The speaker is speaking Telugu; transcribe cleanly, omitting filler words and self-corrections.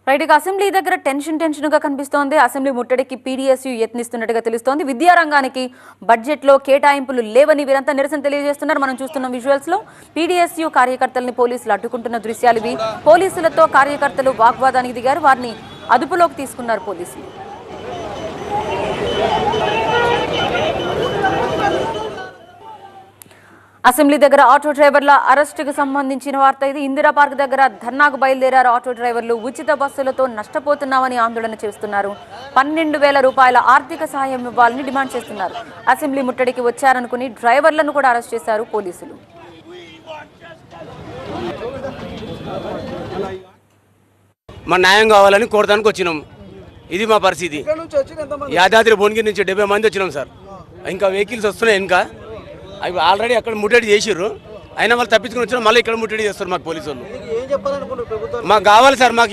రైట్. ఇక అసెంబ్లీ దగ్గర టెన్షన్ గా కనిపిస్తోంది. అసెంబ్లీ ముట్టడికి పీడీఎస్యూ యత్నిస్తున్నట్టుగా తెలుస్తోంది. విద్యారంగానికి బడ్జెట్ లో కేటాయింపులు లేవని వీరంతా నిరసన తెలియజేస్తున్నారు. మనం చూస్తున్న విజువల్స్ లో పీడీఎస్యూ కార్యకర్తల్ని పోలీసులు అడ్డుకుంటున్న దృశ్యాలు ఇవి. పోలీసులతో కార్యకర్తలు వాగ్వాదానికి దిగారు. వారిని అదుపులోకి తీసుకున్నారు పోలీసులు. అసెంబ్లీ దగ్గర ఆటో డ్రైవర్ల అరెస్టుకు సంబంధించిన వార్త ఇది. ఇందిరా పార్క్ దగ్గర ధర్నాకు బయలుదేరారు ఆటో డ్రైవర్లు. ఉచిత బస్సులతో నష్టపోతున్నామని ఆందోళన చేస్తున్నారు. 12,000 రూపాయల ఆర్థిక సహాయం ఇవ్వాలని డిమాండ్ చేస్తున్నారు. అసెంబ్లీ ముట్టడికి వచ్చారనుకుని డ్రైవర్లను కూడా అరెస్ట్ చేశారు పోలీసులు. మా న్యాయం కావాలని కోరడానికి వచ్చినాం. ఇది మా పరిస్థితి. యాదాద్రి భువనగిరి నుంచి 70 మంది వచ్చినాం సార్. ఇంకా వెహికల్స్ వస్తున్నాయి. ఇంకా అవి ఆల్రెడీ అక్కడ ముట్టడి చేసిర్రు. అయినా వాళ్ళు తప్పించుకుని వచ్చినా మళ్ళీ ఇక్కడ ముట్టడి చేస్తారు మాకు పోలీసు వాళ్ళు. మాకు కావాలి సార్. మాకు